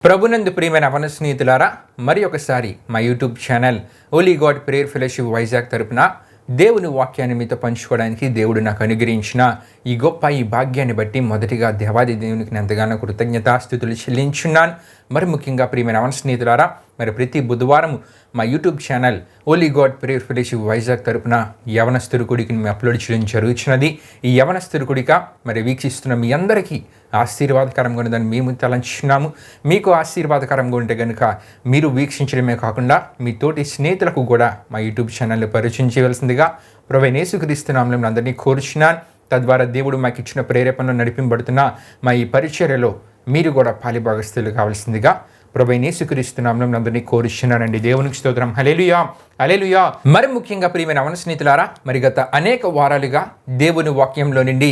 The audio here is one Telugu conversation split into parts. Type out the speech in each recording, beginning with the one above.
ప్రభునందు ప్రియమైన అవన స్నేహితులారా, మరి ఒకసారి మా యూట్యూబ్ ఛానల్ ఓలీ గాడ్ ప్రేయర్ ఫెలోషిప్ వైజాగ్ తరపున దేవుని వాక్యాన్ని మీతో పంచుకోవడానికి దేవుడు నాకు అనుగ్రహించిన ఈ భాగ్యాన్ని బట్టి మొదటిగా దేవాది దేవునికి ఎంతగానో కృతజ్ఞతాస్తుతులు చెల్లించున్నాను. మరి ముఖ్యంగా ప్రియమైన అవన స్నేహితులారా, మరి ప్రతి బుధవారం మా యూట్యూబ్ ఛానల్ ఓలీ గాడ్ ప్రేయర్ ఫెలోషిప్ వైజాగ్ తరపున యవనస్తుడి కుడికి మేము అప్లోడ్ చేయడం జరుగుతున్నది. ఈ యవనస్తుడి కుడిక మరి వీక్షిస్తున్న మీ అందరికీ ఆశీర్వాదకరంగా ఉందని మేము తలంచున్నాము. మీకు ఆశీర్వాదకరంగా ఉంటే కనుక మీరు వీక్షించడమే కాకుండా మీ తోటి స్నేహితులకు కూడా మా యూట్యూబ్ ఛానల్ని పరిచయం చేయవలసిందిగా ప్రభువైన యేసుక్రీస్తు నామములో అందరినీ కోరుచున్నాను. తద్వారా దేవుడు మాకు ఇచ్చిన ప్రేరేపణలో నడిపింపబడుతున్న మా ఈ పరిచర్యలో మీరు కూడా పాలిభాగస్తులు కావాల్సిందిగా ప్రభువైన యేసుక్రీస్తు నామములో అందరినీ కోరుచున్నానండి. దేవునికి స్తోత్రం. హల్లెలూయా, హల్లెలూయా. మరి ముఖ్యంగా ప్రియమైన అవన స్నేహితులారా, మరి గత అనేక వారాలుగా దేవుని వాక్యంలో నుండి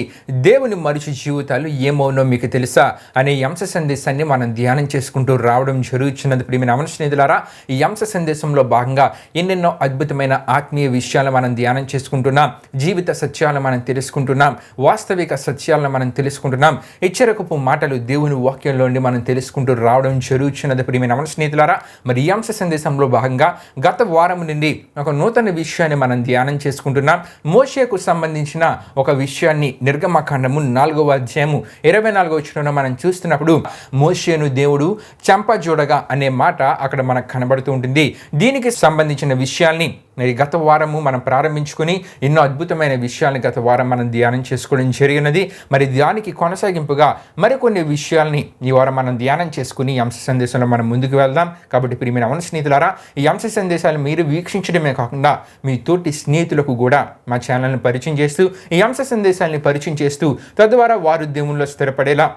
దేవుని మనిషి జీవితాలు ఏమవునో మీకు తెలుసా అనే అంశ సందేశాన్ని మనం ధ్యానం చేసుకుంటూ రావడం జరుగుతున్నది. ప్రియమైన అవన స్నేహితులారా, ఈ అంశ సందేశంలో భాగంగా ఎన్నెన్నో అద్భుతమైన ఆత్మీయ విషయాలు మనం ధ్యానం చేసుకుంటున్నాం. జీవిత సత్యాలను మనం తెలుసుకుంటున్నాం. వాస్తవిక సత్యాలను మనం తెలుసుకుంటున్నాం. హెచ్చరికపు మాటలు దేవుని వాక్యంలో నుండి మనం తెలుసుకుంటూ రావడం జరుగుతున్నది. ప్రియమైన అవన స్నేహితులారా, మరి ఈ అంశ సందేశంలో భాగంగా గత వారం నుండి ఒక నూతన విషయాన్ని మనం ధ్యానం చేసుకుంటున్నాం. మోషేకు సంబంధించిన ఒక విషయాన్ని నిర్గమకాండము 4వ అధ్యాయము 24వ వచనంలో మనం చూస్తున్నప్పుడు మోషేను దేవుడు చంపజూడగా అనే మాట అక్కడ మనకు కనబడుతూ ఉంటుంది. దీనికి సంబంధించిన విషయాల్ని మరి గత వారము మనం ప్రారంభించుకొని ఎన్నో అద్భుతమైన విషయాలను గత వారం మనం ధ్యానం చేసుకోవడం జరిగినది. మరి దానికి కొనసాగింపుగా మరికొన్ని విషయాల్ని ఈ వారం మనం ధ్యానం చేసుకుని ఈ అంశ సందేశంలో మనం ముందుకు వెళ్దాం. కాబట్టి ప్రియమైన అవన స్నేహితులారా, ఈ అంశ సందేశాలు మీరు వీక్షించడమే కాకుండా మీ తోటి స్నేహితులకు కూడా మా ఛానల్ని పరిచయం చేస్తూ ఈ అంశ సందేశాలని పరిచయం చేస్తూ తద్వారా వారు దేవునిలో స్థిరపడేలా,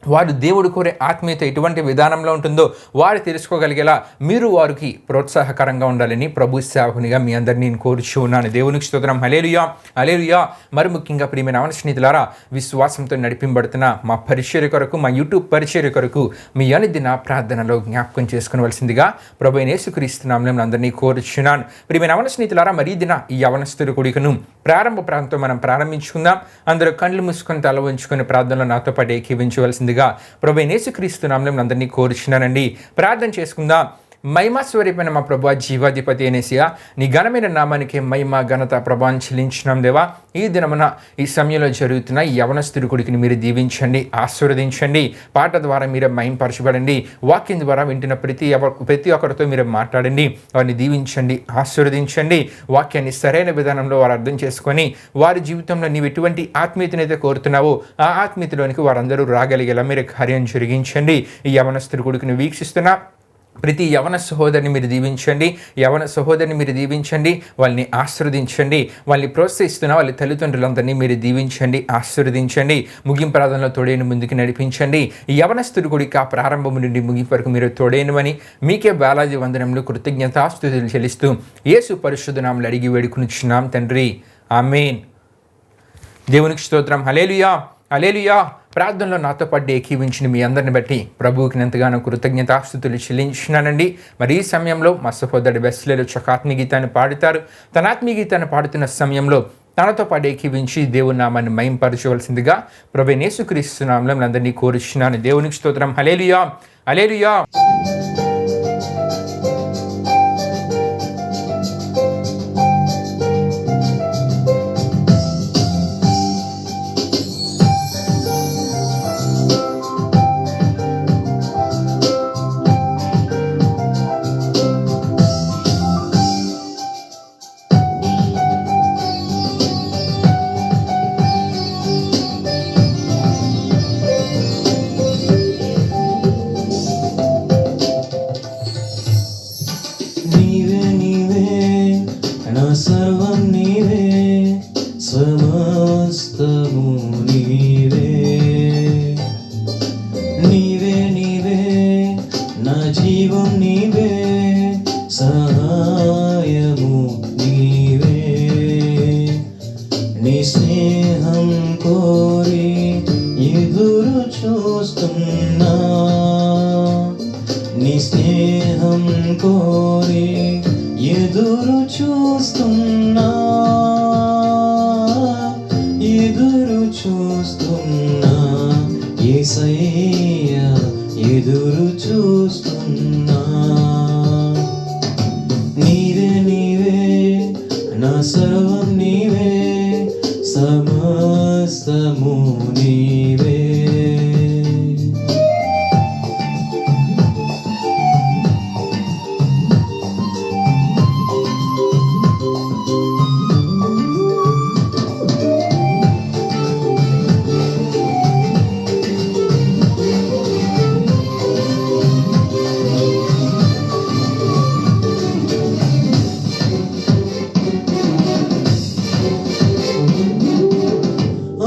వారు దేవుడు కోరే ఆత్మీయత ఎటువంటి విధానంలో ఉంటుందో వారు తెలుసుకోగలిగేలా మీరు వారికి ప్రోత్సాహకరంగా ఉండాలని ప్రభు సేవకునిగా మీ అందరినీ నేను కోరుచు ఉన్నాను. దేవునికి స్తోత్రం. హల్లెలూయా, హల్లెలూయా. మరి ముఖ్యంగా ప్రియమైన అవన స్నేహితులారా, విశ్వాసంతో నడిపింపబడుతున్న మా పరిచర్య కొరకు, మా యూట్యూబ్ పరిచర్య కొరకు మీ అనుదిన ప్రార్థనలో జ్ఞాపకం చేసుకునవలసిందిగా ప్రభువైన యేసుక్రీస్తు నామములో అందరినీ కోరుచున్నాను. ప్రియమైన అవన స్నేహితులారా, మరి దిన ఈ యవనస్తుడి కూడికను ప్రారంభ ప్రాంతం మనం ప్రారంభించుకుందాం. అందరూ కళ్ళు మూసుకొని తల ఉంచుకొని ప్రార్థనలో నాతో పాటు ఏకీవించవలసింది ప్రభువైన యేసుక్రీస్తు నామములో అందరినీ కోరుచున్నానండి. ప్రార్థన చేసుకుందాం. మహిమ స్వరూపమైన మా ప్రభు జీవాధిపతి అనేసియా, నీ ఘనమైన నామానికి మహిమ ఘనత ప్రభావం చెల్లించున్నాం దేవా. ఈ దినమున ఈ సమయంలో జరుగుతున్న ఈ యవనస్తుడి కొడుకుని మీరు దీవించండి, ఆశీర్వదించండి. పాట ద్వారా మీరే మహిమపరచబడండి. వాక్యం ద్వారా వింటున్న ప్రతి ఒక్కరితో మీరు మాట్లాడండి. వారిని దీవించండి, ఆశీర్వదించండి. వాక్యాన్ని సరైన విధానంలో వారు అర్థం చేసుకొని వారి జీవితంలో నీవు ఎటువంటి ఆత్మీయతనైతే కోరుతున్నావో ఆ ఆత్మీయతలోనికి వారందరూ రాగలిగేలా మీరు కార్యం జరిగించండి. ఈ యవనస్తుడి కొడుకుని వీక్షిస్తున్నా ప్రతి యవన సహోదరిని మీరు దీవించండి, యవన సహోదరిని మీరు దీవించండి, వాళ్ళని ఆశీర్వదించండి. వాళ్ళని ప్రోత్సహిస్తున్న వాళ్ళ తల్లిదండ్రులందరినీ మీరు దీవించండి, ఆశీర్వదించండి. ముగింపు ప్రార్థనలో తోడైన ముందుకు నడిపించండి. ఈ యవనస్తుడి కూడిక ప్రారంభం నుండి ముగింపు వరకు మీరు తోడైనవని మీకే వేలాది వందనములు కృతజ్ఞతాస్తుతులు చెల్లిస్తూ యేసు పరిశుద్ధ నామములో అడిగి వేడుకొనుచున్నాం తండ్రి, ఆమేన్. దేవునికి స్తోత్రం. హల్లెలూయా, హల్లెలూయా. ప్రార్థనలో నాతో పాటు ఏకీవించిన మీ అందరిని బట్టి ప్రభువుకి ఎంతగానో కృతజ్ఞతాస్తుతులు చెల్లించున్నానండి. మరి ఈ సమయంలో మా సహోదరుడు వెస్లేలు ఒక ఆత్మీయ గీతాన్ని పాడుతారు. తన ఆత్మీయ గీతాన్ని పాడుతున్న సమయంలో తనతో పాటు ఏకీవించి దేవుని నామాన్ని మహిమపరచవలసిందిగా ప్రభువైన యేసుక్రీస్తు నామములో అందరినీ కోరుచున్నాను. దేవునికి స్తోత్రం. హల్లెలూయా, హల్లెలూయా. సర్వం నీవే, సమస్తము నీవే. నీవే నీవే నా జీవం నీవే, సహాయము నీవే. నీ స్నేహం కోరి ఎదురు చూస్తున్నా, నీ స్నేహం కోరి ఎదురు చూస్తున్నా, ఎదురు చూస్తున్నా. యేసయ్యా ఎదురు చూస్తున్నా. నీవే నీవే నా సర్వం నీవే, సమస్తము నీవే.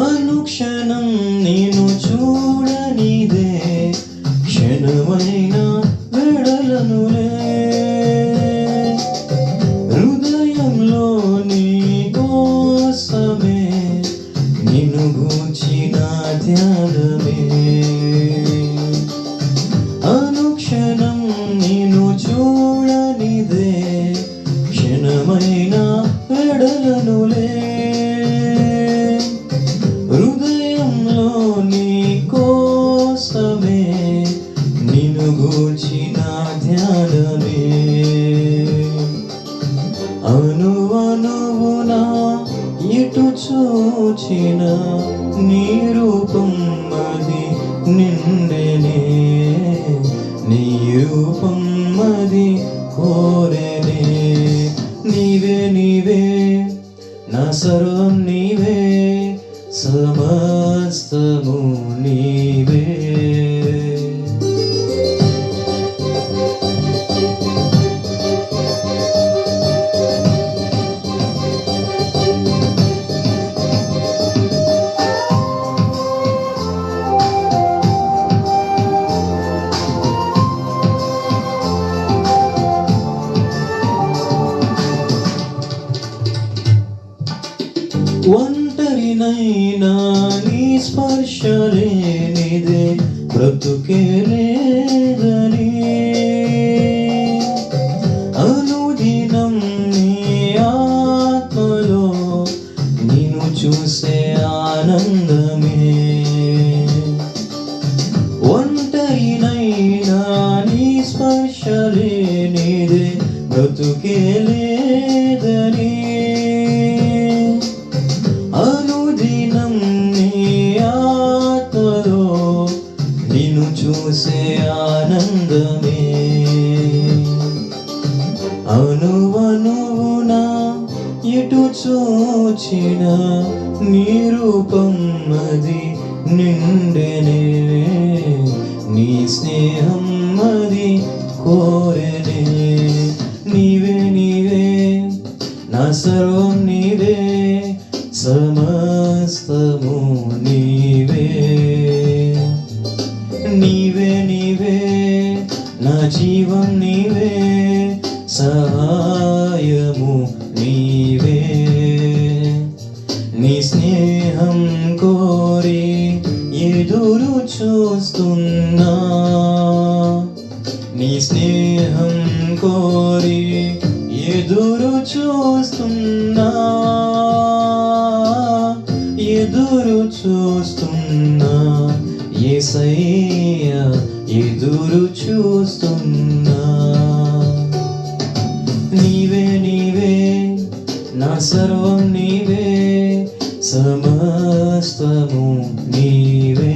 అనుక్షణం నేను చూడనిదే, క్షణమైన వెడలనులే. హృదయంలో నీ కోసమే నిన్ను గూర్చిన ధ్యానమే. అనుక్షణం నేను చూడనిదే, క్షణమైన వెడలనులే. హృదయంలో నీ కోసమే నిన్ను గూర్చిన ధ్యానమే. అనువనువున ఎటు చూచిన నీ రూపం అది నిండెనే, నీ రూపం అది కోరెనే. నీవే నీవే నా సర్వం నీవే, సమస్తము నీవే. ఒంటరినైనా నీ స్పర్శ లేనిదే బ్రతుకే లేదని, అనుదినం నీ ఆత్మలో నిన్ను చూసే ఆనందమే. ఒంటరినైనా నీ స్పర్శ లేనిదే బ్రతుకే లేదని, అనుదినం నీ ఆత్మలో నిన్ను చూసే ఆనందమే. అనువనువున ఎటు చూచిన నీ రూపం అది నిండెనే, నీ స్నేహం అది కోరెనే. నీవే నీవే నా సర్వం నీవే, సమస్తము నీవే. నీవే నీవే నా జీవం నీవే, సహాయము నీవే. నీ స్నేహం కోరి ఎదురు చూస్తున్నా, నీ స్నేహం కోరి ఎదురు చూస్తున్నా. ఎదురు చూస్తున్నా యేసయ్యా, ఎదురు చూస్తున్నా. నీవే నీవే నా సర్వం నీవే, సమస్తము నీవే.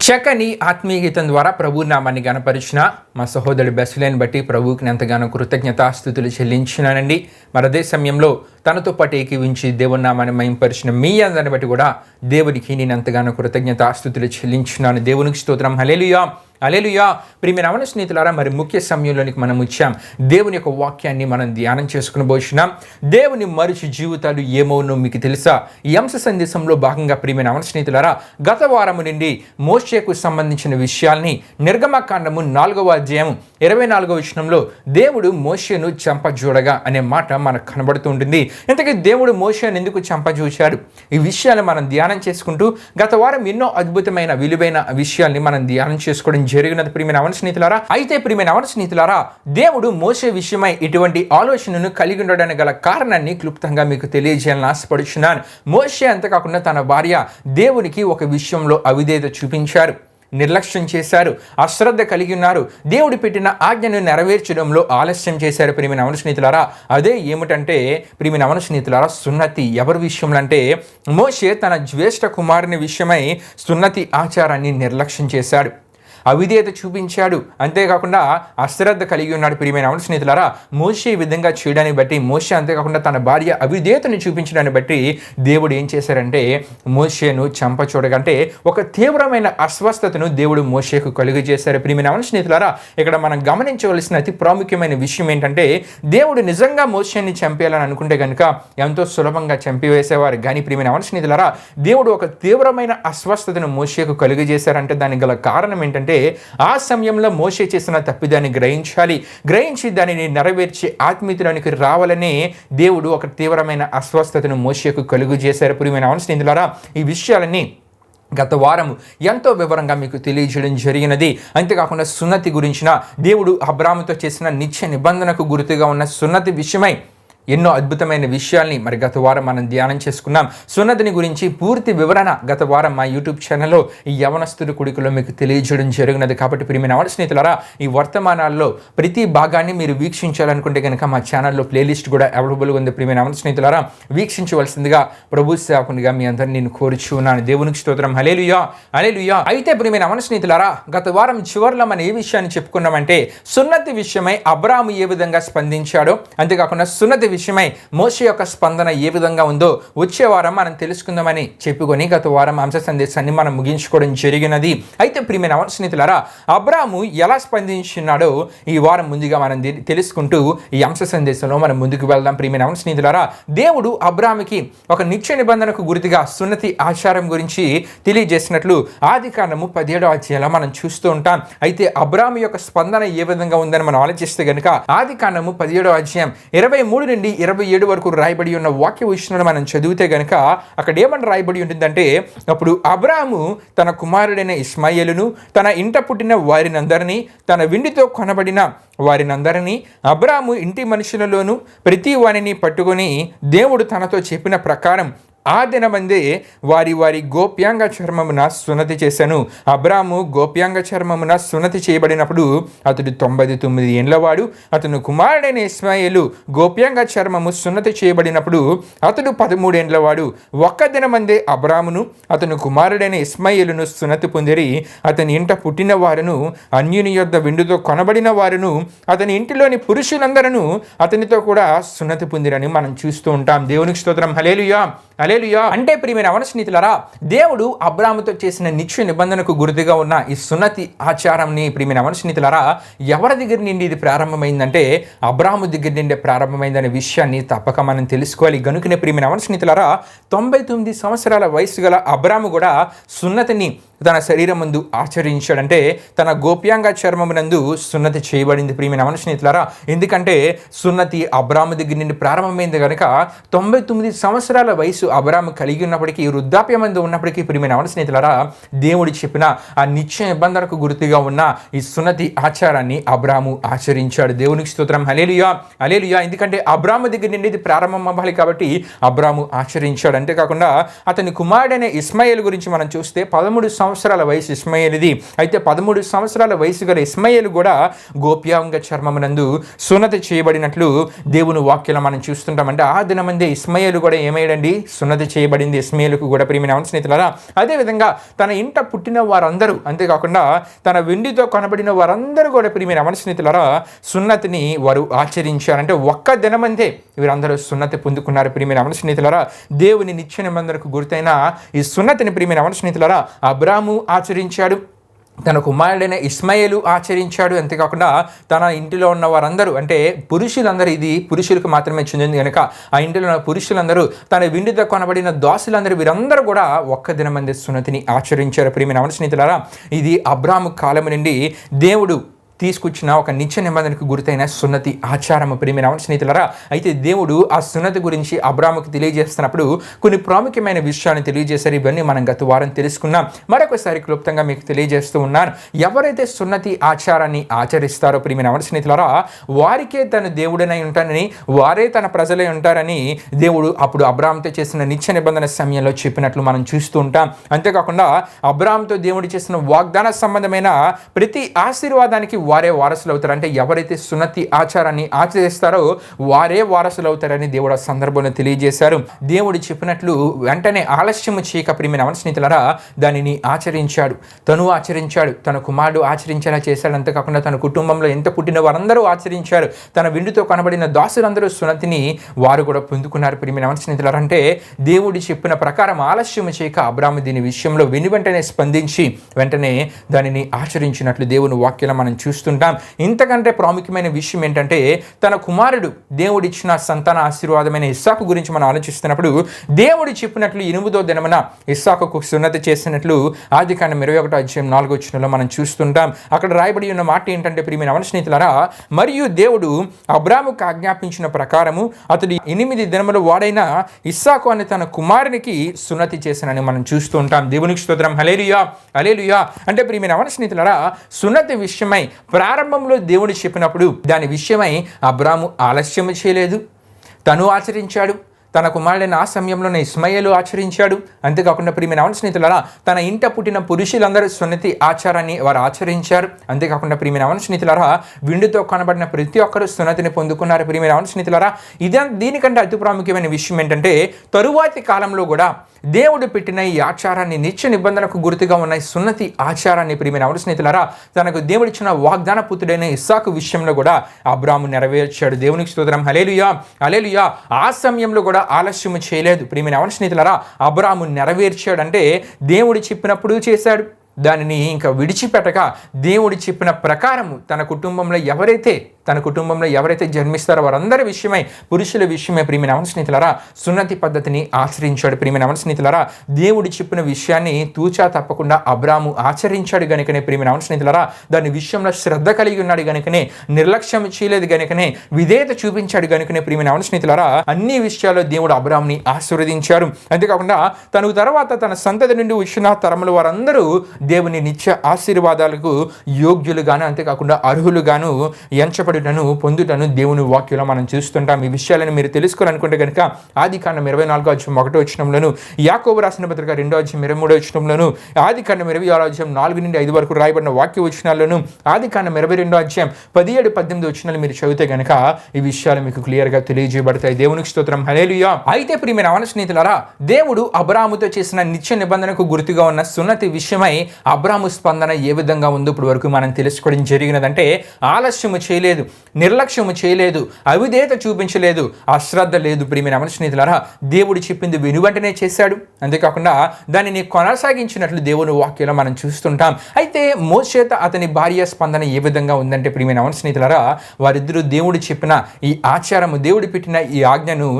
చక్కని ఆత్మీయ గీతం ద్వారా ప్రభు నామాన్ని గణపరిచిన మా సహోదరుడు బెస్లేని బట్టి ప్రభువుకి ఎంతగానో కృతజ్ఞతాస్తుతులు చెల్లించినానండి. మరి అదే సమయంలో తనతో పాటు ఏకీవించి దేవుని నామాన్ని మహింపరిచిన మీ అందరిని బట్టి కూడా దేవునికి నేను ఎంతగానో కృతజ్ఞతాస్తుతులు చెల్లించినాను. దేవునికి స్తోత్రం. హల్లెలూయా హల్లెలూయా. ప్రియమైన అవన స్నేహితులారా, మరి ముఖ్య సమయంలోనికి మనం వచ్చాం. దేవుని యొక్క వాక్యాన్ని మనం ధ్యానం చేసుకుని పోతున్నాం. దేవుని మనిషి జీవితాలు ఏమవునో మీకు తెలుసా? ఈ అంశ సందేశంలో భాగంగా ప్రియమైన అవన స్నేహితులారా, గత వారము నుండి మోషేకు సంబంధించిన విషయాల్ని నిర్గమకాండము 4వ అధ్యాయం 24వ వచనంలో దేవుడు మోషేను చంపజూడగా అనే మాట మనకు కనబడుతూ ఉంటుంది. ఇంతకీ దేవుడు మోషేను ఎందుకు చంపజూశాడు? ఈ విషయాలు మనం ధ్యానం చేసుకుంటూ గత వారం ఎన్నో అద్భుతమైన విలువైన విషయాల్ని మనం ధ్యానం చేసుకోవడం జరిగినది ప్రియమైన అవన స్నేహితులారా. అయితే ప్రియమైన అవన స్నేహితులారా, దేవుడు మోషే విషయమై ఇటువంటి ఆలోచనను కలిగి ఉండడానికి గల కారణాన్ని క్లుప్తంగా మీకు తెలియజేయాలని ఆశపడుచున్నాను. మోషే అంతకాకుండా తన భార్య దేవునికి ఒక విషయంలో అవిధేయత చూపించారు. నిర్లక్ష్యం చేశారు, అశ్రద్ధ కలిగి ఉన్నారు, దేవుడు పెట్టిన ఆజ్ఞను నెరవేర్చడంలో ఆలస్యం చేశారు. ప్రియమైన అవును స్నేహితులారా, అదే ఏమిటంటే ప్రియమైన అవును స్నేహితులారా, సున్నతి ఎవరి విషయంలో అంటే మోషే తన జ్యేష్ఠ కుమారుని విషయమై సున్నతి ఆచారాన్ని నిర్లక్ష్యం చేశాడు, అవిధేయత చూపించాడు, అంతేకాకుండా అశ్రద్ధ కలిగి ఉన్నాడు. ప్రియమైన అవును స్నేహితులారా, మోషే ఈ విధంగా చేయడాన్ని బట్టి, మోషే అంతేకాకుండా తన భార్య అవిధేయతను చూపించడాన్ని బట్టి దేవుడు ఏం చేశారంటే మోషేను చంపచూడగంటే ఒక తీవ్రమైన అస్వస్థతను దేవుడు మోషేకు కలుగు చేశారు. ప్రియమైన అవును స్నేహితులారా, ఇక్కడ మనం గమనించవలసిన అతి ప్రాముఖ్యమైన విషయం ఏంటంటే దేవుడు నిజంగా మోషేని చంపేయాలని అనుకుంటే కనుక ఎంతో సులభంగా చంపివేసేవారు. కానీ ప్రియమైన అవును స్నేహితులారా, దేవుడు ఒక తీవ్రమైన అస్వస్థతను మోషేకు కలుగు చేశారంటే దానికి గల కారణం ఏంటంటే ఆ సమయంలో మోషే చేసిన తప్పిదాన్ని గ్రహించి దానిని నెరవేర్చి ఆత్మీయతలోనికి రావాలని దేవుడు ఒక తీవ్రమైన అస్వస్థతను మోషేకు కలుగు చేశారు. ప్రియమైన అవును స్నేహితులారా, ఈ విషయాలన్నీ గత వారం ఎంతో వివరంగా మీకు తెలియజేయడం జరిగినది. అంతేకాకుండా సున్నతి గురించిన దేవుడు అబ్రాహాముతో చేసిన నిత్య నిబంధనకు గుర్తుగా ఉన్న సున్నతి విషయమై ఎన్నో అద్భుతమైన విషయాల్ని మరి గత వారం మనం ధ్యానం చేసుకున్నాం. సున్నతిని గురించి పూర్తి వివరణ గత వారం మా యూట్యూబ్ ఛానల్లో ఈ యవనస్తుడి కుడికలో మీకు తెలియజేయడం జరిగినది. కాబట్టి ప్రియమైన అవును స్నేహితులారా, ఈ వర్తమానాల్లో ప్రతి భాగాన్ని మీరు వీక్షించాలనుకుంటే కనుక మా ఛానల్లో ప్లేలిస్ట్ కూడా అవైలబుల్గా ఉంది. ప్రియమైన అవును స్నేహితులారా, వీక్షించవలసిందిగా ప్రభు సేవకునిగా మీ అందరిని నేను కోరుచున్నాను. దేవునికి స్తోత్రం. హల్లెలూయా, హల్లెలూయా. అయితే ప్రియమైన అవును స్నేహితులారా, గత వారం చివరిలో మనం ఏ విషయాన్ని చెప్పుకున్నామంటే సున్నతి విషయమై అబ్రాహాము ఏ విధంగా స్పందించాడో, అంతేకాకుండా సున్నతి విషయమై మోషే యొక్క స్పందన ఏ విధంగా ఉందో వచ్చే వారం మనం తెలుసుకుందామని చెప్పుకొని గత వారం అంశ సందేశాన్ని మనం ముగించుకోవడం జరిగినది. అయితే ప్రియమైన అవును స్నేహితులారా, అబ్రాహాము ఎలా స్పందించినాడో ఈ వారం ముందుగా మనం తెలుసుకుంటూ ఈ అంశ సందేశంలో మనం ముందుకు వెళ్దాం. ప్రియమైన అవును స్నేహితులారా, దేవుడు అబ్రాహాముకి ఒక నిత్య నిబంధనకు గుర్తుగా సున్నతి ఆచారం గురించి తెలియజేసినట్లు ఆదికాండము 17వ అధ్యాయంలో మనం చూస్తూ ఉంటాం. అయితే అబ్రాహాము యొక్క స్పందన ఏ విధంగా ఉందని మనం ఆలోచిస్తే గనుక ఆదికాండము 17వ అధ్యాయం 23 నుండి 27 వరకు రాయబడి ఉన్న వాక్య విషయంలో మనం చదివితే గనుక అక్కడ ఏమని రాయబడి ఉంటుందంటే, అప్పుడు అబ్రాహాము తన కుమారుడైన ఇష్మాయేలును, తన ఇంట పుట్టిన వారినందరినీ, తన వెండితో కొనబడిన వారినందరినీ, అబ్రాహాము ఇంటి మనుషులలోను ప్రతి వారిని పట్టుకొని దేవుడు తనతో చెప్పిన ప్రకారం ఆ దినమందే వారి గోప్యాంగ చర్మమున సున్నతి చేశాను. అబ్రాహాము గోప్యాంగ చర్మమున సున్నతి చేయబడినప్పుడు అతడు 99 ఏండ్లవాడు. అతను కుమారుడైన ఇష్మాయేలు గోప్యాంగ చర్మము సున్నతి చేయబడినప్పుడు అతడు 13 ఏండ్లవాడు. ఒక్క దినమందే అబ్రాహామును అతను కుమారుడైన ఇష్మాయేలును సున్నతి పొందిరి. అతని ఇంట పుట్టిన వారును, అన్యుని యొద్ద వెండితో కొనబడిన వారును, అతని ఇంటిలోని పురుషులందరూ అతనితో కూడా సున్నతి పొందిరని మనం చూస్తూ ఉంటాం. దేవునికి స్తోత్రం. హల్లెలూయా, హల్లెలూయా. అంటే ప్రియమైన అవును స్నేహితులారా, దేవుడు అబ్రాహాముతో చేసిన నిత్య నిబంధనకు గుర్తుగా ఉన్న ఈ సున్నతి ఆచారాన్ని ప్రియమైన అవును స్నేహితులారా ఎవరి దగ్గర నుండి ఇది ప్రారంభమైందంటే అబ్రాహాము దగ్గర నుండి ప్రారంభమైందనే విషయాన్ని తప్పక మనం తెలుసుకోవాలి. గనుకనే ప్రియమైన అవును స్నేహితులారా 99 సంవత్సరాల వయసు గల అబ్రాహాము కూడా సున్నతిని తన శరీరం ముందు ఆచరించాడంటే తన గోప్యాంగ చర్మమునందు సున్నతి చేయబడింది. ప్రియమైన అవును స్నేహితులారా, ఎందుకంటే సున్నతి అబ్రాహాము దగ్గర నుండి ప్రారంభమైంది కనుక 99 సంవత్సరాల వయసు అబ్రాహాము కలిగి ఉన్నప్పటికీ, వృద్ధాప్యమందు ఉన్నప్పటికీ ప్రియమైన అవును స్నేహితులారా దేవుడు చెప్పిన ఆ నిత్య నిబంధనకు గుర్తుగా ఉన్న ఈ సున్నతి ఆచారాన్ని అబ్రాహాము ఆచరించాడు. దేవునికి స్తోత్రం. హల్లెలూయా, హల్లెలూయా. ఎందుకంటే అబ్రాహాము దగ్గర నుండి ఇది ప్రారంభం అవ్వాలి కాబట్టి అబ్రాహాము ఆచరించాడు. అంతేకాకుండా అతని కుమారుడైన ఇష్మాయేలు గురించి మనం చూస్తే 13 సంవత్సరాల వయసు ఇష్మాయేలుది. అయితే 13 సంవత్సరాల వయసు గల ఇష్మాయేలు కూడా గోప్యాంగ చర్మమునందు సున్నతి చేయబడినట్లు దేవుని వాక్యంలో మనం చూస్తుంటాం. అంటే ఆ దినమందే ఇష్మాయేలు కూడా ఏమయ్యాడండి, సున్నతి చేయబడింది. ఇష్మాయేలుకు కూడా ప్రియమైన అవును స్నేహితులారా అదేవిధంగా తన ఇంట పుట్టిన వారందరూ, అంతేకాకుండా తన వెండితో కొనబడిన వారందరూ కూడా ప్రియమైన అవును స్నేహితులారా సున్నతిని వారు ఆచరించారు. అంటే ఒక్క దినమందే వీరందరూ సున్నతి పొందుకున్నారు. ప్రియమైన అవును స్నేహితులారా దేవుని నిత్య నిబంధనకు గుర్తైన ఈ సున్నతిని ప్రియమైన అవును స్నేహితులారా అబ్రాహాము ఆచరించాడు, తన కుమారుడైన ఇష్మాయేలు ఆచరించాడు. అంతేకాకుండా తన ఇంటిలో ఉన్న వారందరూ, అంటే పురుషులందరూ, ఇది పురుషులకు మాత్రమే చెందింది కనుక ఆ ఇంటిలో ఉన్న పురుషులందరూ, తన వెండితో కొనబడిన దాసులందరూ, వీరందరూ కూడా ఒక్క దినమందే సున్నతిని ఆచరించారు. ప్రియమైన అవును స్నేహితులారా ఇది అబ్రాహాము కాలం నుండి దేవుడు తీసుకొచ్చిన ఒక నిత్య నిబంధనకు గుర్తైన సున్నతి ఆచారము ప్రియమైన స్నేహితులారా. అయితే దేవుడు ఆ సున్నతి గురించి అబ్రాముకు తెలియజేస్తున్నప్పుడు కొన్ని ప్రాముఖ్యమైన విషయాన్ని తెలియజేశారు. ఇవన్నీ మనం గత వారం తెలుసుకున్నాం. మరొకసారి క్లుప్తంగా మీకు తెలియజేస్తూ ఉన్నాను. ఎవరైతే సున్నతి ఆచారాన్ని ఆచరిస్తారో ప్రియమైన స్నేహితులారా, వారికే తన దేవుడనై ఉంటానని, వారే తన ప్రజలై ఉంటారని దేవుడు అప్పుడు అబ్రాముతో చేసిన నిత్య నిబంధన సమయంలో చెప్పినట్లు మనం చూస్తూ ఉంటాం. అంతేకాకుండా అబ్రాముతో దేవుడు చేసిన వాగ్దాన సంబంధమైన ప్రతి ఆశీర్వాదానికి వారే వారసులు అవుతారు. అంటే ఎవరైతే సున్నతి ఆచారాన్ని ఆచరిస్తారో వారే వారసులు అవుతారని దేవుడు ఆ సందర్భంలో తెలియజేశారు. దేవుడు చెప్పినట్లు వెంటనే ఆలస్యము చేయక ప్రియమైన స్నేహితులారా దానిని ఆచరించాడు. తను ఆచరించాడు, తన కుమారుడు ఆచరించేలా చేశాడు. అంతేకాకుండా తన కుటుంబంలో ఎంత పుట్టిన వారందరూ ఆచరించారు. తన విందుతో కనబడిన దాసులందరూ సున్నతిని వారు కూడా పొందుకున్నారు. ప్రియమైన స్నేహితులారా, అంటే దేవుడు చెప్పిన ప్రకారం ఆలస్యము చేయక అబ్రాము దీని విషయంలో వెంటనే స్పందించి వెంటనే దానిని ఆచరించినట్లు దేవుని వాక్యంలో మనం చూస్తుంటాం. ఇంతకంటే ప్రాముఖ్యమైన విషయం ఏంటంటే తన కుమారుడు దేవుడిచ్చిన సంతాన ఆశీర్వాదమైన ఇస్సాకు గురించి మనం ఆలోచిస్తున్నప్పుడు దేవుడు చెప్పినట్లు 8వ దినమున ఇస్సాకుకు సున్నతి చేసినట్లు ఆదికాండం 21:4 మనం చూస్తుంటాం. అక్కడ రాయబడి ఉన్న మాట ఏంటంటే ప్రియమైన స్నేహితులారా, మరియు దేవుడు అబ్రాముకు ఆజ్ఞాపించిన ప్రకారము అతడు 8 దినముల వాడైన ఇస్సాకు అనే తన కుమారునికి సున్నతి చేశానని మనం చూస్తూ ఉంటాం. దేవునికి స్తోత్రం. హల్లెలూయా, హల్లెలూయా. అంటే ప్రియమైన స్నేహితులారా, సున్నతి విషయమై ప్రారంభంలో దేవుడు చెప్పినప్పుడు దాని విషయమై అబ్రాము ఆలస్యం చేయలేదు, తను ఆచరించాడు. తన కుమారుడైన ఆ సమయంలోనే ఇస్మాయేలు ఆచరించాడు. అంతేకాకుండా ప్రియమైన స్నేహితులారా, తన ఇంట పుట్టిన పురుషులందరూ సున్నతి ఆచారాన్ని వారు ఆచరించారు. అంతేకాకుండా ప్రియమైన స్నేహితులారా, విందుతో కనబడిన ప్రతి ఒక్కరూ సున్నతిని పొందుకున్నారు. ప్రియమైన స్నేహితులారా, దీనికంటే అతి ప్రాముఖ్యమైన విషయం ఏంటంటే తరువాతి కాలంలో కూడా దేవుడు పెట్టిన ఈ ఆచారాన్ని నిత్య నిబంధనకు గుర్తుగా ఉన్న సున్నతి ఆచారాన్ని ప్రియమైన స్నేహితులారా తనకు దేవుడిచ్చిన వాగ్దాన పుత్రుడైన ఇస్సాకు విషయంలో కూడా అబ్రాము నెరవేర్చాడు. దేవునికి స్తోత్రం. హల్లెలూయా, హల్లెలూయా. ఆ సమయంలో కూడా ఆలస్యం చేయలేదు. ప్రియమైన స్నేహితులారా, అబ్రాము నెరవేర్చాడు. అంటే దేవుడు చెప్పినప్పుడు చేశాడు, దానిని ఇంకా విడిచిపెట్టక దేవుడు చెప్పిన ప్రకారము తన కుటుంబంలో ఎవరైతే జన్మిస్తారో వారందరి విషయమై, పురుషుల విషయమై ప్రియమైన స్నేహితులారా సున్నతి పద్ధతిని ఆచరించాడు. ప్రియమైన స్నేహితులారా, దేవుడు చెప్పిన విషయాన్ని తూచా తప్పకుండా అబ్రాము ఆచరించాడు గనుకనే ప్రియమైన స్నేహితులారా దాని విషయంలో శ్రద్ధ కలిగి ఉన్నాడు గనుకనే, నిర్లక్ష్యం చేయలేదు గనుకనే, విధేయత చూపించాడు గనుకనే ప్రియమైన స్నేహితులారా అన్ని విషయాల్లో దేవుడు అబ్రాముని ఆశీర్వదించారు. అంతేకాకుండా తన తర్వాత తన సంతతి నుండి వచ్చిన తరముల వారందరూ దేవుని నిత్య ఆశీర్వాదాలకు యోగ్యులుగాను, అంతేకాకుండా అర్హులుగాను ఎంచబడుటను పొందుటను దేవుని వాక్యంలో మనం చూస్తుంటాం. ఈ విషయాలను మీరు తెలుసుకోవాలనుకుంటే కనుక ఆదికాండం 24:1 యాకోబు రాసిన పత్రిక 2:23 ఆదికాండం 26:4-5 వరకు రాయబడిన వాక్య వచనాలను ఆదికాండం 22:17-18 మీరు చదివితే కనుక ఈ విషయాలు మీకు క్లియర్గా తెలియజేయబడతాయి. దేవునికి స్తోత్రం. హల్లెలూయా. అయితే ప్రియమైన స్నేహితులారా, దేవుడు అబ్రాముతో చేసిన నిత్య నిబంధనకు గుర్తుగా ఉన్న సున్నతి విషయమై అబ్రాము స్పందన ఏ విధంగా ఉందో ఇప్పుడు వరకు మనం తెలుసుకోవడం జరిగినదంటే ఆలస్యము చేయలేదు, నిర్లక్ష్యము చేయలేదు, అవిధేయత చూపించలేదు, అశ్రద్ధ లేదు. ప్రియమైన స్నేహితులారా, దేవుడు చెప్పింది వెనువెంటనే చేశాడు. అంతేకాకుండా దానిని కొనసాగించినట్లు దేవుని వాక్యంలో మనం చూస్తుంటాం. అయితే మోషేత అతని భార్య స్పందన ఏ విధంగా ఉందంటే ప్రియమైన స్నేహితులారా, వారిద్దరూ దేవుడు చెప్పిన ఈ ఆచారము, దేవుడు పెట్టిన ఈ ఆజ్ఞను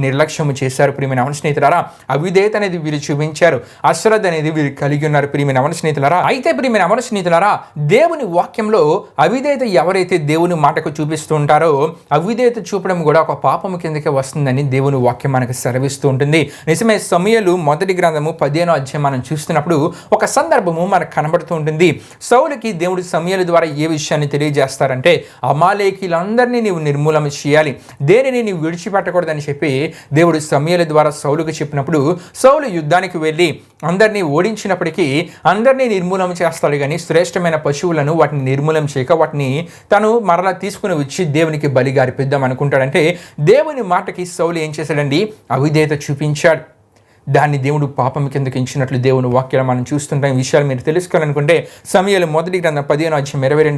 నిర్లక్ష్యము చేశారు. ప్రియమైన స్నేహితులారా, అవిధేయత అనేది వీరు చూపించారు, అశ్రద్ధ అనేది వీరు కలిగి ఉన్నారు. ప్రియమైన స్నేహితులారా, అయితే ప్రియమైన స్నేహితులారా, దేవుని వాక్యంలో అవిధేయత ఎవరైతే దేవుని మాటకు చూపిస్తూ ఉంటారో అవిధేయత చూపడం కూడా ఒక పాపము కిందకే వస్తుందని దేవుని వాక్యం మనకు సెలవిస్తూ ఉంటుంది. నిజమే. సమూయేలు మొదటి గ్రంథము 15వ అధ్యాయం మనం చూస్తున్నప్పుడు ఒక సందర్భము మనకు కనబడుతూ ఉంటుంది. సౌలుకి దేవుడు సమూయేలు ద్వారా ఏ విషయాన్ని తెలియజేస్తారంటే అమాలేకీలందరినీ నీవు నిర్మూలన చేయాలి, దేనిని నీవు విడిచిపెట్టకూడదని చెప్పి దేవుడు సమూయేలు ద్వారా సౌలుకు చెప్పినప్పుడు సౌలు యుద్ధానికి వెళ్ళి అందరినీ ఓడించినప్పటికీ అందరినీ నిర్మూలన చేస్తాడు, కానీ శ్రేష్టమైన పశువులను వాటిని నిర్మూలన చేయక వాటిని తను మరలా తీసుకుని వచ్చి దేవునికి బలిగా అర్పిద్దాం అనుకుంటాడంటే దేవుని మాటకి సౌలు ఏం చేశాడండి? అవిధేయత చూపించాడు. దాన్ని దేవుడు పాపం కిందకి ఎంచినట్లు దేవుని వాక్యాలు మనం చూస్తుంటాం. ఈ విషయాలు మీరు తెలుసుకోవాలనుకుంటే సమూయేలు మొదటి గ్రంథం 15:22,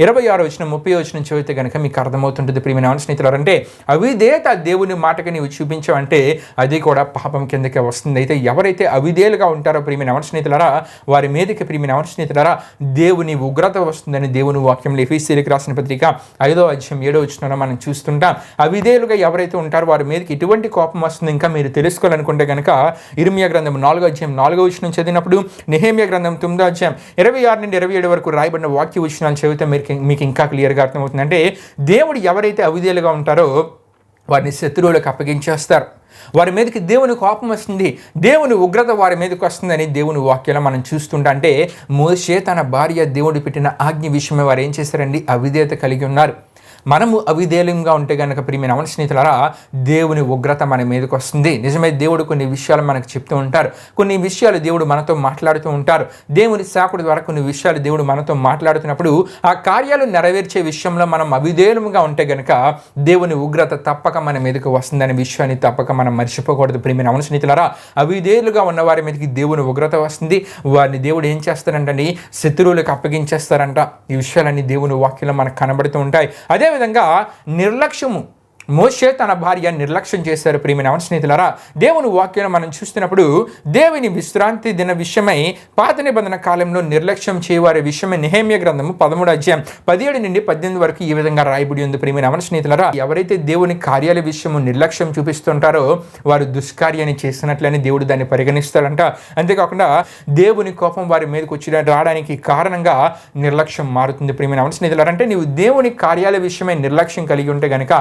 24, 26, 30 చదివితే కనుక మీకు అర్థమవుతుంటుంది. ప్రియమైన స్నేహితులారా, అంటే అవిధేయత దేవుని మాటకి నీవు చూపించావంటే అది కూడా పాపం కిందకే వస్తుంది. అయితే ఎవరైతే అవిధేయులుగా ఉంటారో ప్రియమైన స్నేహితులారా వారి మీదకి ప్రియమైన స్నేహితులారా దేవుని ఉగ్రత వస్తుందని దేవుని వాక్యంలో ఎఫెసీయులకు రాసిన పత్రిక 5:7 మనం చూస్తుంటాం. అవిధేయులుగా ఎవరైతే ఉంటారో వారి మీదకి ఎటువంటి కోపం వస్తుంది ఇంకా మీరు తెలుసుకో తెలుసుకోవాలనుకుంటే కనుక ఇర్మియా గ్రంథం 4వ అధ్యాయం 4వ వచనం చదివినప్పుడు, నెహెమ్యా గ్రంథం 9వ అధ్యాయం 26 నుండి 27 వరకు రాయబడిన వాక్య వచనాలు చదివితే మీకు ఇంకా క్లియర్గా అర్థమవుతుంది. అంటే దేవుడు ఎవరైతే అవిధేయులుగా ఉంటారో వారిని శత్రువులకు అప్పగించేస్తారు. వారి మీదకి దేవుని కోపం వస్తుంది, దేవుని ఉగ్రత వారి మీదకి వస్తుందని దేవుని వాక్యాలు మనం చూస్తుంటే, అంటే మోషే తన భార్య దేవుడు పెట్టిన ఆజ్ఞ విషయమే వారు ఏం చేశారండి? అవిధేయత కలిగి ఉన్నారు. మనము అవిధేయంగా ఉంటే కనుక ప్రియమైన అవన స్నేహితులారా, దేవుని ఉగ్రత మన మీదకి వస్తుంది. నిజమే, దేవుడు కొన్ని విషయాలు మనకు చెప్తూ ఉంటారు, కొన్ని విషయాలు దేవుడు మనతో మాట్లాడుతూ ఉంటారు. దేవుని సేవకుడి ద్వారా కొన్ని విషయాలు దేవుడు మనతో మాట్లాడుతున్నప్పుడు ఆ కార్యాలు నెరవేర్చే విషయంలో మనం అవిధేయంగా ఉంటే కనుక దేవుని ఉగ్రత తప్పక మన మీదకి వస్తుందనే విషయాన్ని తప్పక మనం మర్చిపోకూడదు. ప్రియమైన అవన స్నేహితులారా, అవిధేయులుగా ఉన్న వారి మీదకి దేవుని ఉగ్రత వస్తుంది. వారిని దేవుడు ఏం చేస్తారంటండి? శత్రువులకు అప్పగించేస్తారంట. ఈ విషయాలన్నీ దేవుని వాక్యంలో మనకు కనబడుతూ ఉంటాయి. అదేవిధంగా నిర్లక్ష్యము, మోషే తన భార్య నిర్లక్ష్యం చేశారు. ప్రియమైన అవన స్నేహితులారా, దేవుని వాక్యం మనం చూస్తున్నప్పుడు దేవుని విశ్రాంతి దిన విషయమై పాత నిబంధన కాలంలో నిర్లక్ష్యం చేయవారి విషయమై నెహెమ్యా గ్రంథము 13వ అధ్యాయం 17 నుండి 18 వరకు ఈ విధంగా రాయబడి ఉంది. ప్రియమైన అవన స్నేహితులారా, ఎవరైతే దేవుని కార్యాల విషయము నిర్లక్ష్యం చూపిస్తుంటారో వారు దుష్కార్యాన్ని చేసినట్లని దేవుడు దాన్ని పరిగణిస్తాడంట. అంతేకాకుండా దేవుని కోపం వారి మీదకి వచ్చి రావడానికి కారణంగా నిర్లక్ష్యం మారుతుంది. ప్రియమైన అవన స్నేహితులారా, అంటే నీవు దేవుని కార్యాల విషయమై నిర్లక్ష్యం కలిగి ఉంటే గనక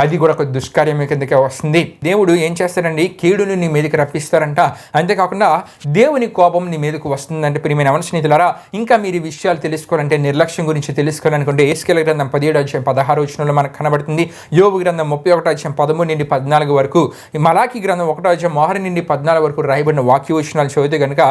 అది కూడా ఒక దుష్కార్యం కిందకే వస్తుంది. దేవుడు ఏం చేస్తాడండి? కీడును నీ మీదకి రప్పిస్తారంట. అంతేకాకుండా దేవుని కోపం నీ మీదకు వస్తుందంటే ప్రియమైన అవన స్నేహితులారా, ఇంకా మీరు ఈ విషయాలు తెలుసుకోవాలంటే, నిర్లక్ష్యం గురించి తెలుసుకోవాలనుకుంటే యేస్కేలు గ్రంథం 17వ అధ్యాయం 16వ వచనంలో మనకు కనబడుతుంది. యోబు గ్రంథం 31వ అధ్యాయం 13 నుండి 14 వరకు, మలాకి గ్రంథం 1వ అధ్యాయం 6 నుండి 14 వరకు రాయబడిన వాక్య వచనాలు చదివితే కనుక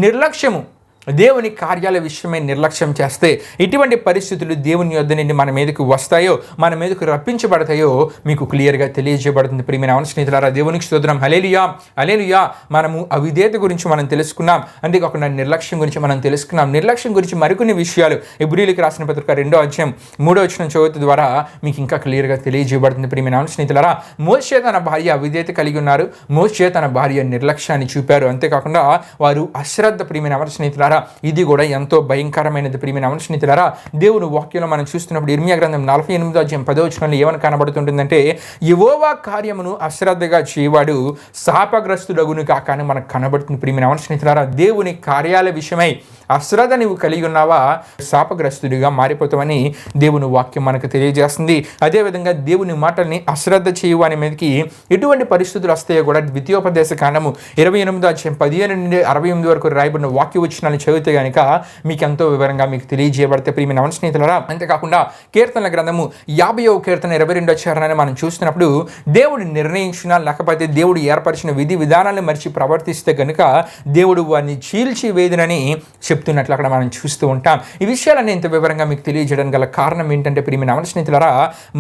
నిర్లక్ష్యము, దేవుని కార్యాల విషయమై నిర్లక్ష్యం చేస్తే ఇటువంటి పరిస్థితులు దేవుని యొద్ద నుండి మన మీదకు వస్తాయో, మన మీదకు రప్పించబడతాయో మీకు క్లియర్గా తెలియజేయబడుతుంది. ప్రియమైన అవన స్నేహితులారా, దేవునికి స్తోత్రం. హల్లెలూయా, హల్లెలూయా. మనము అవిధేయత గురించి మనం తెలుసుకున్నాం, అంతేకాకుండా నిర్లక్ష్యం గురించి మనం తెలుసుకున్నాం. నిర్లక్ష్యం గురించి మరికొన్ని విషయాలు హెబ్రీయులకు రాసిన పత్రిక 2వ అధ్యాయం 3వ వచనం చదువుత ద్వారా మీకు ఇంకా క్లియర్గా తెలియజేయబడుతుంది. ప్రియమైన అవన స్నేహితులారా, మోషే తన భార్య అవిధేయత కలిగి ఉన్నారు, మోషే తన భార్య నిర్లక్ష్యాన్ని చూపారు. అంతేకాకుండా వారు అశ్రద్ధ. ప్రియమైన అవన స్నేహితులారా, ఇది కూడా ఎంతో భయంకరమైనది. ప్రియమైన అవన స్నేహితులారా, దేవుని వాక్యంలో మనం చూస్తున్నప్పుడు ఇర్మియా గ్రంథం 48వ అధ్యాయం 10వ వచనంలో ఏమని కనబడుతుంటుందంటే, యెహోవా కార్యమును అశ్రద్ధగా చేయవాడు శాపగ్రస్తుడగును కాక అని మనకు కనబడుతుంది. ప్రియమైన అవన స్నేహితులారా, దేవుని కార్యాల విషయమై అశ్రద్ధ నీవు కలిగి ఉన్నావా, శాపగ్రస్తుడిగా మారిపోతావని దేవుని వాక్యం మనకు తెలియజేస్తుంది. అదేవిధంగా దేవుని మాటల్ని అశ్రద్ధ చేయు అనే మీదకి ఎటువంటి పరిస్థితులు వస్తాయో కూడా ద్వితీయోపదేశ కాండము 28వ అధ్యాయం 15 నుండి 68 వరకు రాయబడిన వాక్య వచనాలను చదివితే కనుక మీకు ఎంతో వివరంగా మీకు తెలియజేయబడితే ప్రియమైన అవన స్నేహితులారా, అంతేకాకుండా కీర్తనల గ్రంథము 50వ కీర్తన 22వ చరణాన్ని మనం చూస్తున్నప్పుడు దేవుడు నిర్ణయించిన లేకపోతే దేవుడు ఏర్పరిచిన విధి విధానాలను మరిచి ప్రవర్తిస్తే కనుక దేవుడు వారిని చీల్చి వేదినని చెప్తున్నట్లు అక్కడ మనం చూస్తూ ఉంటాం. ఈ విషయాలన్నీ ఇంత వివరంగా మీకు తెలియజేయడం గల కారణం ఏంటంటే ప్రియమైన అవన స్నేహితులారా,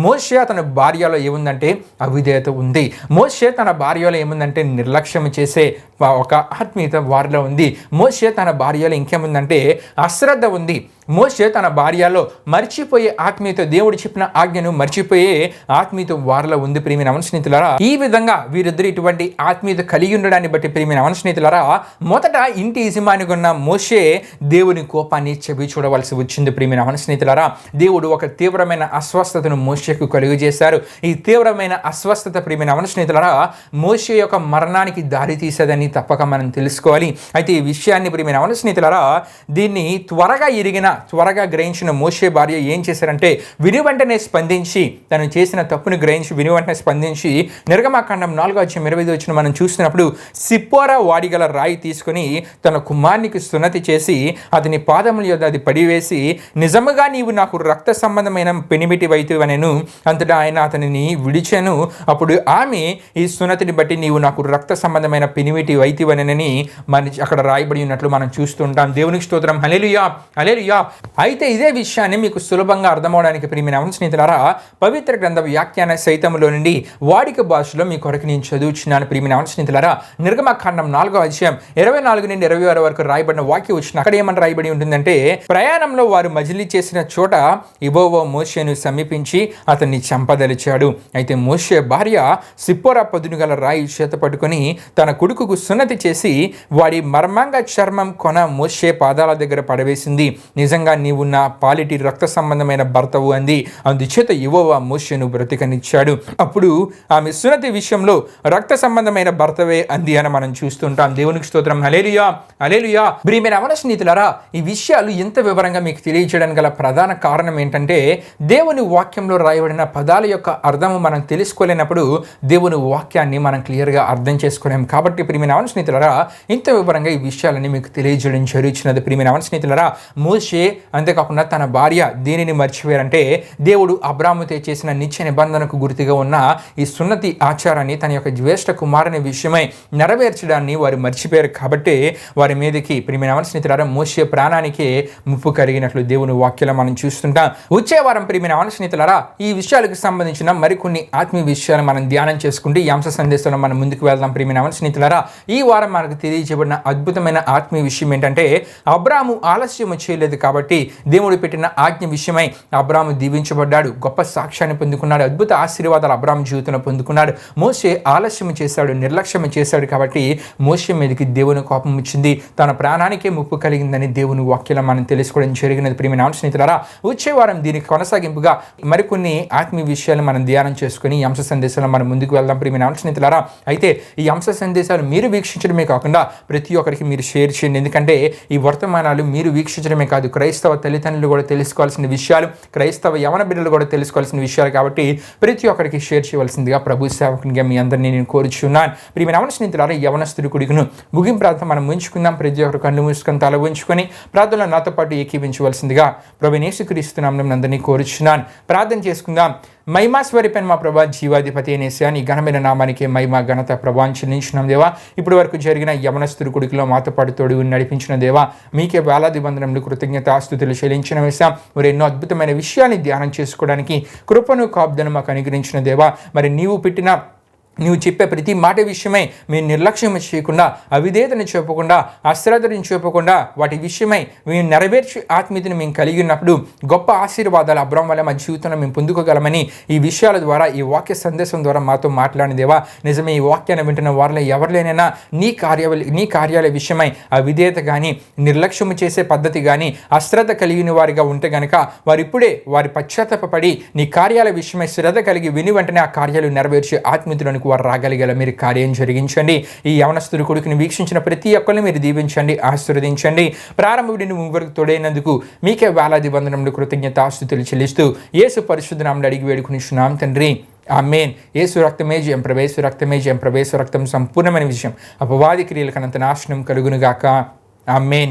మోషే తన భార్యలో ఏముందంటే అవిధేయత ఉంది. మోషే తన భార్యలో ఏముందంటే నిర్లక్ష్యం చేసే ఒక ఆత్మీయత వారిలో ఉంది. మోషే తన భార్యలో ఇంకేముందంటే అశ్రద్ధ ఉంది. మోషే తన భార్యలో మర్చిపోయే ఆత్మీయత, దేవుడు చెప్పిన ఆజ్ఞను మర్చిపోయే ఆత్మీయత వారిలో ఉంది. ప్రియమైన అవన స్నేహితులారా, ఈ విధంగా వీరిద్దరు ఇటువంటి ఆత్మీయత కలిగి ఉండడాన్ని బట్టి ప్రియమైన అవన స్నేహితులారా, మొదట ఇంటి యజమానిగా ఉన్న మోషే దేవుని కోపాన్ని చెవి చూడవలసి వచ్చింది. ప్రియమైన అవన స్నేహితులారా, దేవుడు ఒక తీవ్రమైన అస్వస్థతను మోషేకు కలుగజేశారు. ఈ తీవ్రమైన అస్వస్థత ప్రియమైన అవన స్నేహితులారా మోషే యొక్క మరణానికి దారి తీసేదని తప్పక మనం తెలుసుకోవాలి. అయితే ఈ విషయాన్ని ప్రియమైన అవన స్నేహితులారా, దీన్ని త్వరగా గ్రహించిన మోషే భార్య ఏం చేశారంటే విని వెంటనే స్పందించి, తను చేసిన తప్పును గ్రహించి విని వెంటనే స్పందించి నిర్గమాకాండం 4వ అధ్యాయం 25వ వచనం మనం చూస్తున్నప్పుడు సిప్పోరా వాడిగల రాయి తీసుకొని తన కుమారునికి సున్నతి చేసి అతని పాదముల యొద్ద అది పడివేసి, నిజముగా నీవు నాకు రక్త సంబంధమైన పెనిమిటి వైతివనెను. అంతటా ఆయన అతనిని విడిచెను. అప్పుడు ఆమె ఈ సున్నతిని బట్టి నీవు నాకు రక్త సంబంధమైన పెనిమిటి వైతివనెనని అక్కడ రాయబడి ఉన్నట్లు మనం చూస్తుంటాం. దేవునికి స్తోత్రం. హల్లెలూయా, హల్లెలూయా. అయితే ఇదే విషయాన్ని మీకు సులభంగా అర్థమవడానికి ప్రియమైన అవన స్నేహితులారా, పవిత్ర గ్రంథ వ్యాఖ్యాన సైతంలో నుండి వాడిక భాషలో మీ కొరకు నేను చదువుచున్నాను. ప్రియమైన అవన స్నేహితులారా, నిర్గమకాండం 4వ అధ్యాయం 24 నుండి 26 వరకు రాయబడిన వాక్యం వచ్చిన అక్కడ ఏమని రాయబడి ఉంటుందంటే, ప్రయాణంలో వారు మజిలీ చేసిన చోట యెహోవా మోషేను సమీపించి అతన్ని చంపదలిచాడు. అయితే మోషే భార్య సిప్పోరా పదును గల రాయి చేత పట్టుకొని తన కొడుకుకు సున్నతి చేసి వాడి మర్మాంగ చర్మం కొన మోషే పాదాల దగ్గర పడవేసింది. నిజంగా నిజంగా నీవు నా పాలిటి రక్త సంబంధమైన భర్తవు అంది. అందుచేత యెహోవా మోషేను బ్రతికనిచ్చాడు. అప్పుడు ఆమె సున్నతి విషయంలో రక్త సంబంధమైన భర్తవే అంది అని మనం చూస్తుంటాం. దేవునికి స్తోత్రం. హల్లెలూయా, హల్లెలూయా. ప్రియమైన యవన స్నేహితులారా, ఈ విషయాలు ఎంత వివరంగా మీకు తెలియజేయడానికి గల ప్రధాన కారణం ఏంటంటే, దేవుని వాక్యంలో రాయబడిన పదాల యొక్క అర్థము మనం తెలుసుకోలేనప్పుడు దేవుని వాక్యాన్ని మనం క్లియర్గా అర్థం చేసుకోలేం. కాబట్టి ప్రియమైన యవన స్నేహితులారా, ఇంత వివరంగా ఈ విషయాలన్నీ మీకు తెలియజేయడం జరుగుతున్నది. ప్రియమైన యవన స్నేహితులారా, మోషే అంతేకాకుండా తన భార్య దేనిని మర్చిపోయారంటే, దేవుడు అబ్రాహాముతో చేసిన నిత్య నిబంధనకు గుర్తుగా ఉన్న ఈ సున్నతి ఆచారాన్ని తన యొక్క జ్యేష్ఠ కుమారుని విషయమై నెరవేర్చడాన్ని వారు మర్చిపోయారు. కాబట్టి వారి మీదకి ప్రియమైన యవన స్నేహితులారా, మోషే ప్రాణానికి ముప్పు కలిగినట్లు దేవుని వాక్యాలు మనం చూస్తుంటాం. వచ్చే వారం ప్రియమైన యవన స్నేహితులారా, ఈ విషయాలకు సంబంధించిన మరికొన్ని ఆత్మీయ విషయాలు మనం ధ్యానం చేసుకుంటే ఈ అంశ సందేశంలో మనం ముందుకు వెళ్దాం. ప్రియమైన యవన స్నేహితులారా, ఈ వారం మనకు తెలియజేయబడిన అద్భుతమైన ఆత్మీయ విషయం ఏంటంటే, అబ్రాహాము ఆలస్యం చేయలేదు కాబట్టి దేవుడు పెట్టిన ఆజ్ఞ విషయమై అబ్రాహాము దీవించబడ్డాడు, గొప్ప సాక్ష్యాన్ని పొందుకున్నాడు, అద్భుత ఆశీర్వాదాలు అబ్రాహాము జీవితంలో పొందుకున్నాడు. మోషే ఆలస్యం చేశాడు, నిర్లక్ష్యం చేశాడు కాబట్టి మోషే మీదకి దేవుని కోపం వచ్చింది, తన ప్రాణానికే ముప్పు కలిగిందని దేవుని వాక్యం మనం తెలుసుకోవడం జరిగినది. ప్రియమైన యవన స్నేహితులారా, వచ్చే వారం దీనికి కొనసాగింపుగా మరికొన్ని ఆత్మీయ విషయాలు మనం ధ్యానం చేసుకుని ఈ అంశ సందేశంలో మనం ముందుకు వెళ్దాం. ప్రియమైన యవన స్నేహితులారా, అయితే ఈ అంశ సందేశాలు మీరు వీక్షించడమే కాకుండా ప్రతి ఒక్కరికి మీరు షేర్ చేయండి. ఎందుకంటే ఈ వర్తమానాలు మీరు వీక్షించడమే కాదు, క్రైస్తవ తల్లిదండ్రులు కూడా తెలుసుకోవాల్సిన విషయాలు, క్రైస్తవ యవన బిడ్డలు కూడా తెలుసుకోవాల్సిన విషయాలు కాబట్టి ప్రతి ఒక్కరికి షేర్ చేయవలసిందిగా ప్రభు సేవకునిగా మీ అందరినీ నేను కోరుచున్నాను. ప్రియమైన యవన స్నేహితులారా, యవనస్తుడి కుడికును ముగింపు ప్రార్థన మనం ఉంచుకుందాం. ప్రతి ఒక్కరు కళ్ళు మూసుకొని తల ఉంచుకొని ప్రార్థనలో నాతో పాటు ఏకీవించవలసిందిగా ప్రభువైన యేసుక్రీస్తు నామమున అందరినీ కోరుచున్నాను. ప్రార్థన చేసుకుందాం. మహిమాస్వరూపైన మా ప్రభా, జీవాధిపతి అనేసా, నీ ఘనమైన నామానికి మహిమ ఘనత ప్రభావం చెల్లించున్నాం దేవా. ఇప్పటి వరకు జరిగిన యవనస్తుడి కొడుకులో మాతో పాటు తోడు నడిపించిన దేవా, మీకే వేలాది వందనములు కృతజ్ఞత ఆస్తుతులు చెల్లించిన వేసాం. మరి ఎన్నో అద్భుతమైన విషయాన్ని ధ్యానం చేసుకోవడానికి కృపను కాపుదను మాకు అనుగ్రహించిన దేవా. మరి నీవు చెప్పే ప్రతి మాట విషయమై మేము నిర్లక్ష్యం చేయకుండా, అవిధేయతను చూపకుండా, అశ్రద్ధను చూపకుండా వాటి విషయమై మేము నెరవేర్చి ఆత్మీయతను మేము కలిగి ఉన్నప్పుడు గొప్ప ఆశీర్వాదాలు అబ్రాహాము వల్ల మా జీవితంలో మేము పొందుకోగలమని ఈ విషయాల ద్వారా, ఈ వాక్య సందేశం ద్వారా మాతో మాట్లాడిన దేవా. నిజమే, ఈ వాక్యాన్ని వింటున్న వారిలో ఎవరిలోనైనా నీ కార్యాల విషయమై అవిధేయత కానీ, నిర్లక్ష్యము చేసే పద్ధతి కానీ, అశ్రద్ధ కలిగిన వారిగా ఉంటే గనక వారి పశ్చాత్తాపడి నీ కార్యాల విషయమై శ్రద్ధ కలిగి విని వెంటనే ఆ కార్యాలు నెరవేర్చి ఆత్మీయతలోనికి వారు రాగలిగేలా మీరు కార్యం జరిగించండి. ఈ యవనస్తుడి కొడుకుని వీక్షించిన ప్రతి ఒక్కరిని మీరు దీవించండి, ఆశీర్వదించండి. ప్రారంభుడిని వరకు తోడైనందుకు మీకే వేలాది వందనములు కృతజ్ఞత ఆస్తుతులు చెల్లిస్తూ యేసు పరిశుద్ధ నామములో అడిగి వేడుకునిచున్నాం తండ్రి, ఆమేన్. యేసు రక్తమే జయం ప్రభు, యేసు రక్తమే జయం ప్రభు, యేసు రక్తం సంపూర్ణమైన విషయం, అపవాది క్రియలకు అనంత నాశనం కలుగునుగాక. ఆమేన్.